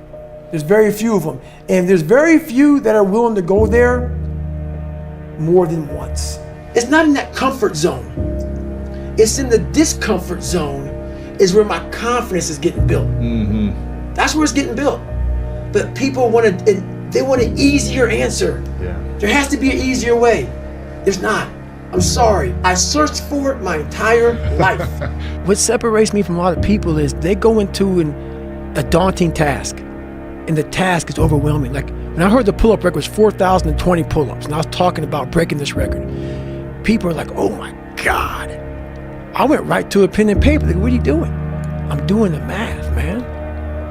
Speaker 6: There's very few of them. And there's very few that are willing to go there more than once. It's not in that comfort zone. It's in the discomfort zone is where my confidence is getting built. That's where it's getting built. But people want an easier answer. There has to be an easier way. There's not. I'm sorry. I searched for it my entire life. What separates me from a lot of people is they go into a daunting task, and the task is overwhelming. Like when I heard the pull-up record was 4,020 pull-ups, and I was talking about breaking this record, people are like, oh my God. I went right to a pen and paper. Like, what are you doing? I'm doing the math, man.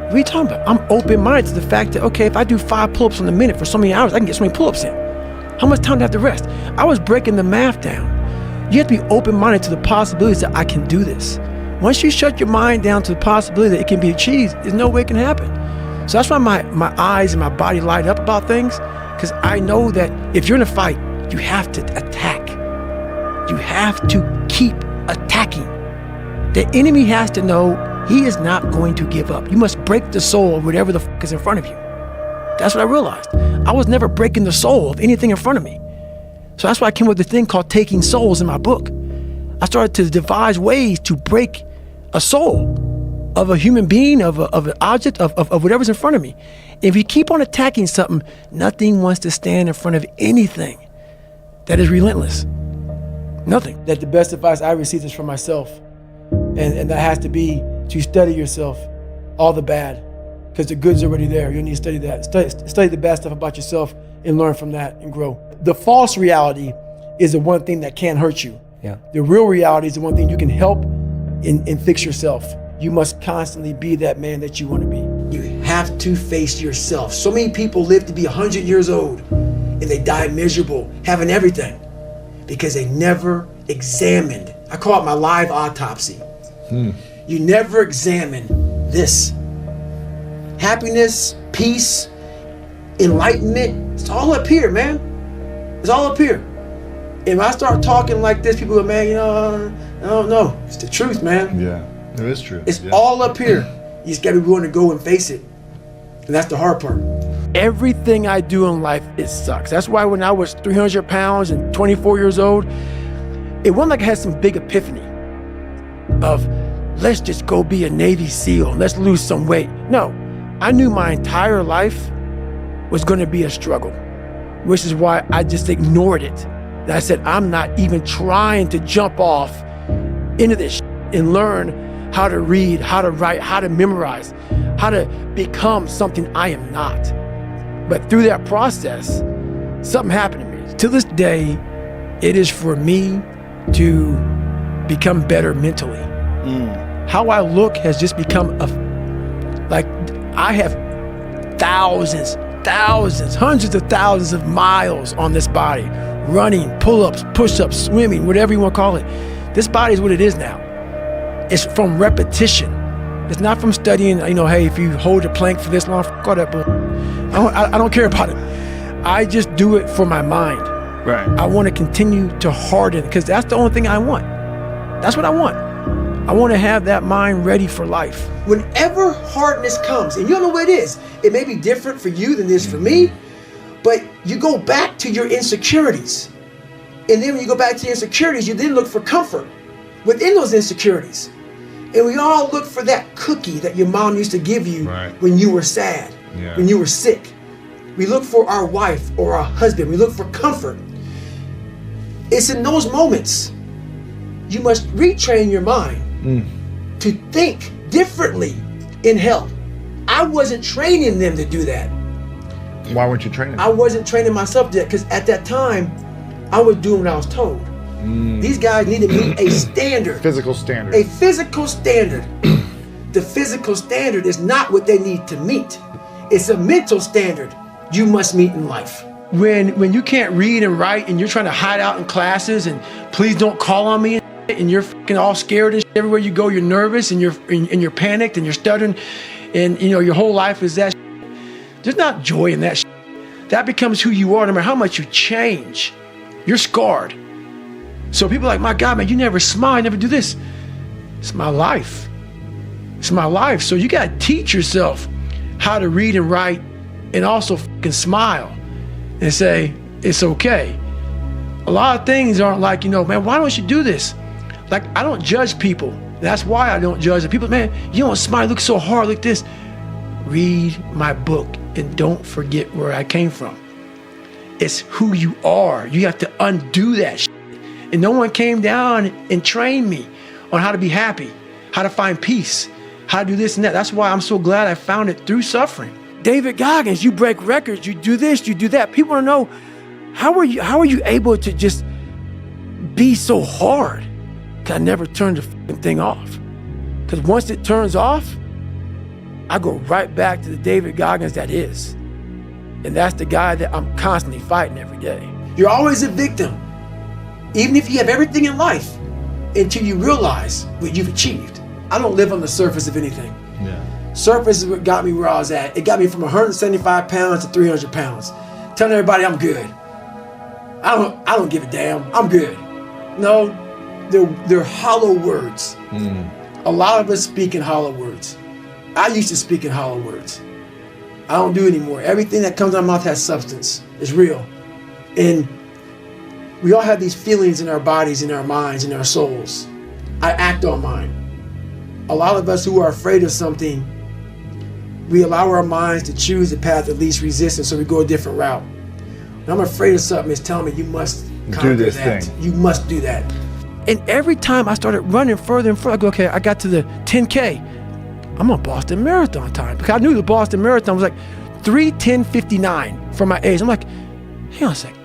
Speaker 6: What are you talking about? I'm open-minded to the fact that, okay, if I do 5 pull-ups in a minute for so many hours, I can get so many pull-ups in. How much time do I have to rest? I was breaking the math down. You have to be open-minded to the possibilities that I can do this. Once you shut your mind down to the possibility that it can be achieved, there's no way it can happen. So that's why my eyes and my body light up about things, because I know that if you're in a fight, you have to attack. You have to keep attacking. The enemy has to know he is not going to give up. You must break the soul of whatever the fuck is in front of you. That's what I realized. I was never breaking the soul of anything in front of me. So that's why I came up with this thing called Taking Souls in my book. I started to devise ways to break a soul of a human being, of an object, of whatever's in front of me. If you keep on attacking something, nothing wants to stand in front of anything that is relentless. Nothing. That the best advice I received is from myself. And that has to be to study yourself, all the bad, because the good's already there. You need to study that. Study the bad stuff about yourself and learn from that and grow. The false reality is the one thing that can hurt you. Yeah. The real reality is the one thing you can help and fix yourself. You must constantly be that man that you want to be. You have to face yourself. So many people live to be 100 years old and they die miserable, having everything. because they never examined. I call it my live autopsy. You never examine this. Happiness, peace, enlightenment, it's all up here, man. It's all up here. And when I start talking like this, people go, man, you know, I don't know. It's the truth, man.
Speaker 3: Yeah, it is true.
Speaker 6: It's all up here. You just gotta be willing to go and face it. And that's the hard part. Everything I do in life, it sucks. That's why when I was 300 pounds and 24 years old, it wasn't like I had some big epiphany of, let's just go be a Navy SEAL, let's lose some weight. No, I knew my entire life was gonna be a struggle, which is why I just ignored it. And I said, I'm not even trying to jump off into this and learn how to read, how to write, how to memorize, how to become something I am not. But through that process, something happened to me. To this day, it is for me to become better mentally. How I look has just become like I have thousands, hundreds of thousands of miles on this body, running, pull-ups, push-ups, swimming, whatever you want to call it. This body is what it is now. It's from repetition. It's not from studying, you know, hey, if you hold a plank for this long, fuck all that bull. I don't care about it. I just do it for my mind.
Speaker 5: Right.
Speaker 6: I want to continue to harden because that's the only thing I want. That's what I want. I want to have that mind ready for life. Whenever hardness comes, and you don't know what it is, it may be different for you than it is for me, but you go back to your insecurities. And then when you go back to your insecurities, you then look for comfort within those insecurities. And we all look for that cookie that your mom used to give you when you were sad, when you were sick. We look for our wife or our husband. We look for comfort. It's in those moments you must retrain your mind to think differently in health. I wasn't training them to do that.
Speaker 3: Why weren't you training?
Speaker 6: I wasn't training myself yet because at that time, I was doing what I was told. These guys need to meet a standard.
Speaker 3: Physical standard.
Speaker 6: A physical standard. The physical standard is not what they need to meet. It's a mental standard you must meet in life. When you can't read and write and you're trying to hide out in classes and please don't call on me and you're fucking all scared and shit. Everywhere you go you're nervous and you're panicked and you're stuttering and you know your whole life is that shit. There's not joy in that shit. That becomes who you are no matter how much you change. You're scarred. So people are like, my God, man, you never smile, you never do this. It's my life. It's my life. So you gotta teach yourself how to read and write and also fucking smile and say, it's okay. A lot of things aren't like, you know, man, why don't you do this? Like, I don't judge people. That's why I don't judge the people. Man, you don't smile, you look so hard, look this. Read my book and don't forget where I came from. It's who you are. You have to undo that shit. And no one came down and trained me on how to be happy, how to find peace, how to do this and that. That's why I'm so glad I found it through suffering. David Goggins, you break records, you do this, you do that. People want to know, how are you able to just be so hard? Because I never turned the fucking thing off. Because once it turns off, I go right back to the David Goggins that is. And that's the guy that I'm constantly fighting every day. You're always a victim, even if you have everything in life, until you realize what you've achieved. I don't live on the surface of anything. Surface is what got me where I was at. It got me from 175 pounds to 300 pounds. Telling everybody I'm good. I don't give a damn. I'm good. No, they're hollow words. A lot of us speak in hollow words. I used to speak in hollow words. I don't do it anymore. Everything that comes out of my mouth has substance. It's real. And we all have these feelings in our bodies, in our minds, in our souls. I act on mine. A lot of us who are afraid of something, we allow our minds to choose the path of least resistance, so we go a different route. When I'm afraid of something, it's telling me you must conquer
Speaker 3: this
Speaker 6: that.
Speaker 3: thing.
Speaker 6: You must do that. And every time I started running further and further, I go, okay, I got to the 10K. I'm on Boston Marathon time. Because I knew the Boston Marathon was like 3:10:59 for my age. I'm like, hang on a second.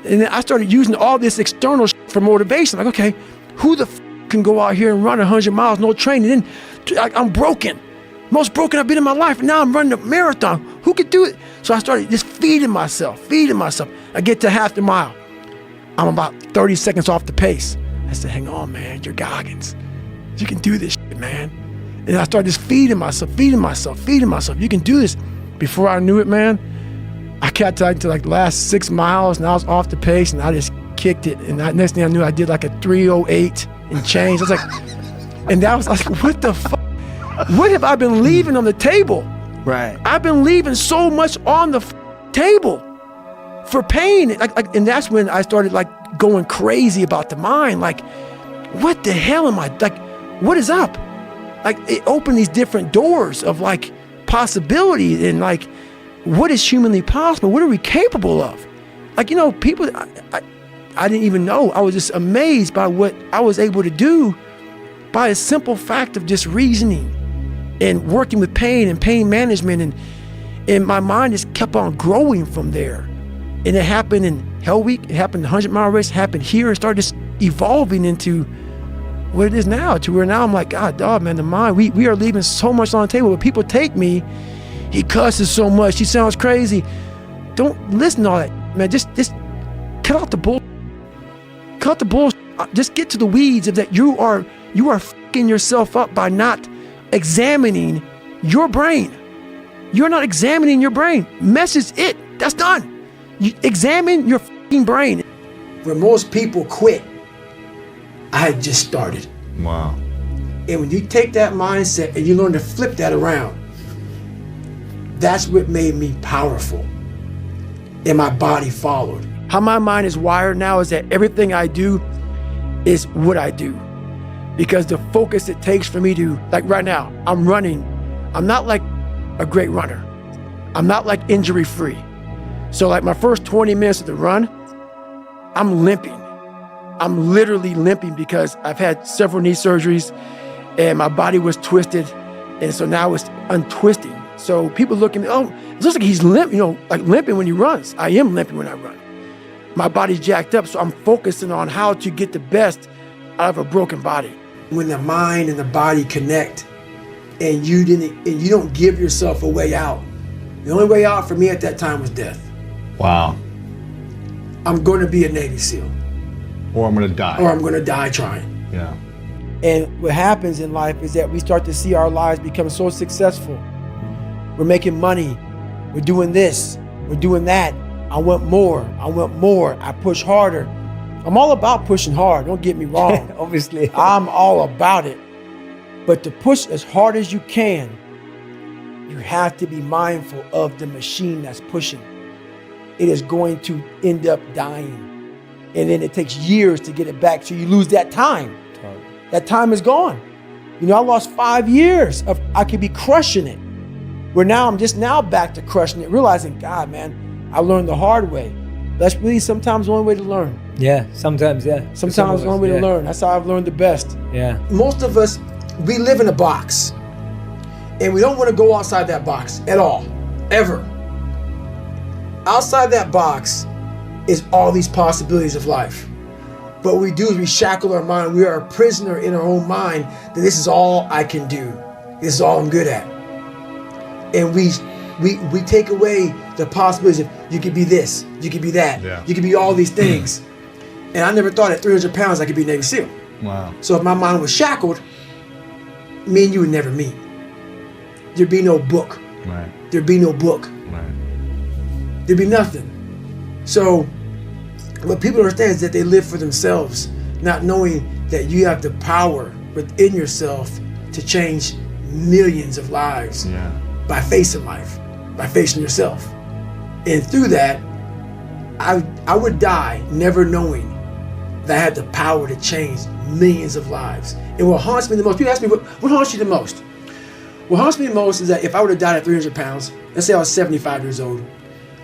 Speaker 6: And then I started using all this external shit for motivation. Like, okay, who the can go out here and run 100 miles, no training? And then I'm broken. Most broken I've been in my life. And now I'm running a marathon. Who could do it? So I started just feeding myself. I get to half the mile.
Speaker 1: I'm about 30 seconds off the pace. I said, hang on, man, you're Goggins. You can do this shit, man. And I started just feeding myself. You can do this. Before I knew it, man, I kept to like the last 6 miles, and I was off the pace, and I just kicked it. And next thing I knew, I did like a 3:08 and change. I was like, and that was like, what the fuck? What have I been leaving on the table?
Speaker 5: Right.
Speaker 1: I've been leaving so much on the table for pain. And that's when I started like going crazy about the mind. Like, what the hell am I, like, what is up? Like, it opened these different doors of like possibility and like, what is humanly possible? What are we capable of? Like, you know, people, I didn't even know. I was just amazed by what I was able to do by a simple fact of just reasoning and working with pain and pain management. And my mind just kept on growing from there. And it happened in Hell Week, it happened in 100-mile race, it happened here, and started just evolving into what it is now, to where now I'm like, God, dog, man, the mind, we are leaving so much on the table. But people take me, he cusses so much, he sounds crazy. Don't listen to all that, man. Just cut out the bull. Cut the bull. Just get to the weeds of that. You are fucking yourself up by not examining your brain. You're not examining your brain. Message it. That's done. You examine your fucking brain. Where most people quit, I had just started.
Speaker 3: Wow.
Speaker 1: And when you take that mindset and you learn to flip that around, that's what made me powerful. And my body followed. How my mind is wired now is that everything I do is what I do. Because the focus it takes for me to, like right now, I'm running. I'm not like a great runner. I'm not like injury free. So like my first 20 minutes of the run, I'm limping. I'm literally limping because I've had several knee surgeries and my body was twisted. And so now it's untwisting. So people look at me, oh, it looks like he's limp, you know, like limping when he runs. I am limping when I run. My body's jacked up, so I'm focusing on how to get the best out of a broken body. When the mind and the body connect and you don't give yourself a way out, the only way out for me at that time was death.
Speaker 3: Wow.
Speaker 1: I'm going to be a Navy SEAL.
Speaker 3: Or I'm going to die.
Speaker 1: Or I'm going to die trying.
Speaker 3: Yeah.
Speaker 1: And what happens in life is that we start to see our lives become so successful. We're making money. We're doing this. We're doing that. I want more. I push harder. I'm all about pushing hard. Don't get me wrong.
Speaker 6: Obviously.
Speaker 1: I'm all about it. But to push as hard as you can, you have to be mindful of the machine that's pushing. It is going to end up dying. And then it takes years to get it back. So you lose that time. That time is gone. You know, I lost 5 years of I could be crushing it. Where now I'm just now back to crushing it, realizing, God, man, I learned the hard way. That's really sometimes the only way to learn.
Speaker 7: Yeah, sometimes, yeah.
Speaker 1: Sometimes the only way to learn. That's how I've learned the best.
Speaker 7: Yeah.
Speaker 1: Most of us, we live in a box. And we don't want to go outside that box at all, ever. Outside that box is all these possibilities of life. But what we do is we shackle our mind. We are a prisoner in our own mind that this is all I can do. This is all I'm good at. And we take away the possibilities of you could be this, you could be that, you could be all these things. And I never thought at 300 pounds I could be Navy SEAL.
Speaker 3: Wow.
Speaker 1: So if my mind was shackled, me and you would never meet. There'd be no book.
Speaker 3: Right.
Speaker 1: There'd be no book.
Speaker 3: Right.
Speaker 1: There'd be nothing. So what people understand is that they live for themselves, not knowing that you have the power within yourself to change millions of lives by facing life, by facing yourself. And through that, I would die never knowing that I had the power to change millions of lives. And what haunts me the most, people ask me, what haunts you the most? What haunts me the most is that if I would have died at 300 pounds, let's say I was 75 years old,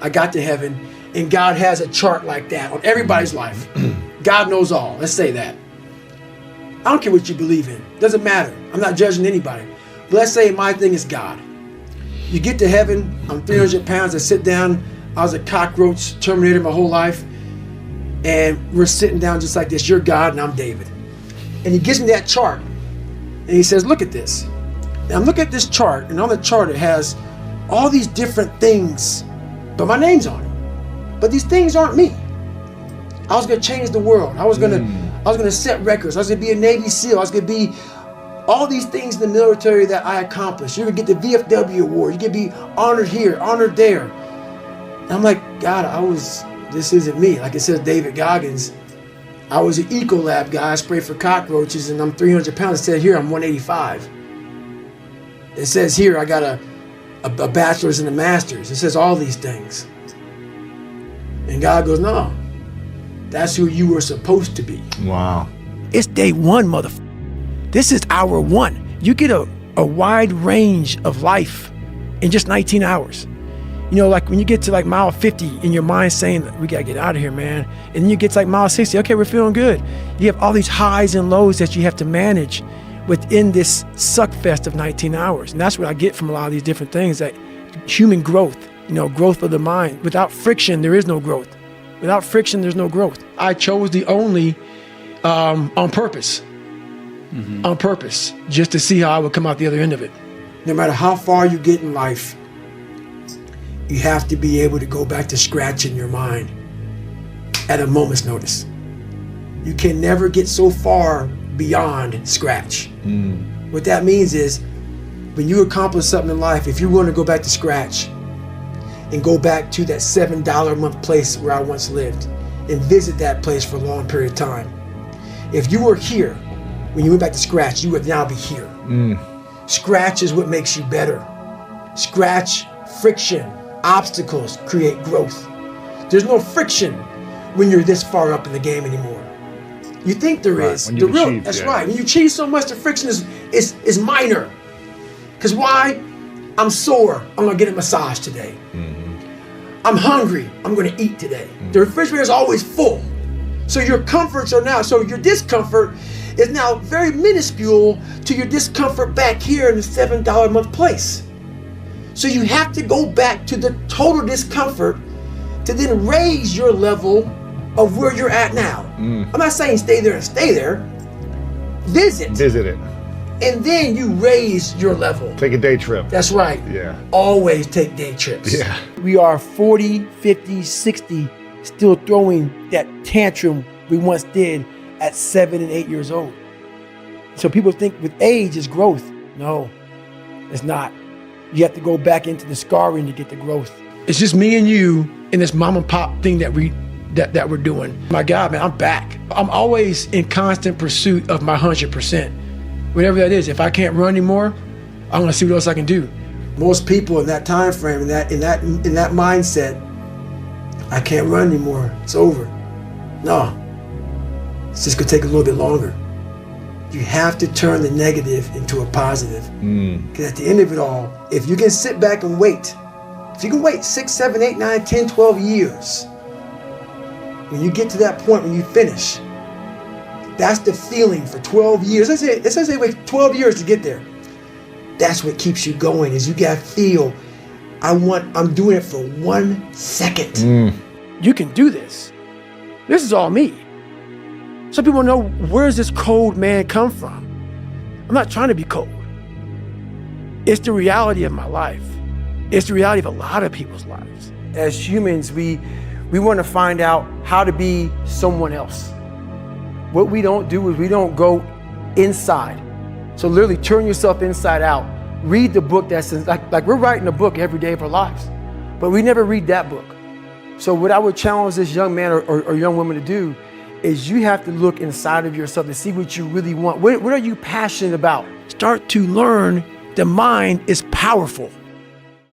Speaker 1: I got to heaven, and God has a chart like that on everybody's life. God knows all, let's say that. I don't care what you believe in, doesn't matter. I'm not judging anybody. But let's say my thing is God. You get to heaven, I'm 300 pounds, I sit down, I was a cockroach terminator my whole life, and we're sitting down just like this. You're God and I'm David. And he gives me that chart, and he says, look at this. And I'm looking at this chart, and on the chart it has all these different things, but my name's on it. But these things aren't me.
Speaker 6: I was gonna change the world. I was gonna set records. I was gonna be a Navy SEAL. I was gonna be all these things in the military that I accomplished. You're gonna get the VFW award. You could be honored here, honored there. And I'm like, God, this isn't me. Like it says David Goggins, I was an Ecolab guy. I sprayed for cockroaches and I'm 300 pounds. It said here I'm 185. It says here I got a bachelor's and a master's. It says all these things. And God goes, no, that's who you were supposed to be.
Speaker 3: Wow.
Speaker 1: It's day one, motherfucker. This is hour one. You get a wide range of life in just 19 hours. You know, like when you get to like mile 50 in your mind saying, we gotta get out of here, man. And then you get to like mile 60, okay, we're feeling good. You have all these highs and lows that you have to manage within this suck fest of 19 hours. And that's what I get from a lot of these different things, that human growth, you know, growth of the mind. Without friction, there is no growth. Without friction, there's no growth. I chose the only on purpose. On purpose, just to see how I would come out the other end of it.
Speaker 6: No matter how far you get in life, you have to be able to go back to scratch in your mind at a moment's notice. You can never get so far beyond scratch. What that means is, when you accomplish something in life, if you're willing to go back to scratch and go back to that $7 a month place where I once lived and visit that place for a long period of time. If you were here, when you went back to scratch, you would now be here. Scratch is what makes you better. Scratch, friction, obstacles create growth. There's no friction when you're this far up in the game anymore. You think there is.
Speaker 3: When you've achieved,
Speaker 6: that's right. When you achieve so much, the friction is minor. Because why? I'm sore, I'm gonna get a massage today. I'm hungry, I'm gonna eat today. The refrigerator is always full. So your comforts are now, so your discomfort is now very minuscule to your discomfort back here in the $7 a month place. So you have to go back to the total discomfort to then raise your level of where you're at now. I'm not saying stay there and stay there. Visit
Speaker 3: it.
Speaker 6: and then you raise your level.
Speaker 3: Take a day trip.
Speaker 6: That's right.
Speaker 3: Yeah.
Speaker 6: Always take day trips.
Speaker 3: Yeah.
Speaker 6: We are 40, 50, 60 still throwing that tantrum we once did at 7 and 8 years old. So people think with age is growth. No, it's not. You have to go back into the scarring to get the growth.
Speaker 1: It's just me and you in this mom and pop thing that we're doing. My God, man, I'm back. I'm always in constant pursuit of my 100%. Whatever that is. If I can't run anymore, I want to see what else I can do.
Speaker 6: Most people in that time frame, in that mindset, I can't run anymore. It's over. No, it's just gonna take a little bit longer. You have to turn the negative into a positive. Because at the end of it all, if you can sit back and wait, if you can wait 6, 7, 8, 9, 10, 12 years, when you get to that point when you finish, that's the feeling for 12 years. Let's say wait 12 years to get there. That's what keeps you going, is you gotta feel, I'm doing it for 1 second.
Speaker 1: You can do this. This is all me. Some people know, where's this cold man come from? I'm not trying to be cold. It's the reality of my life. It's the reality of a lot of people's lives.
Speaker 6: As humans, we want to find out how to be someone else. What we don't do is we don't go inside. So literally turn yourself inside out. Read the book that's like we're writing a book every day of our lives, but we never read that book. So what I would challenge this young man or young woman to do is you have to look inside of yourself to see what you really want. What are you passionate about?
Speaker 1: Start to learn the mind is powerful.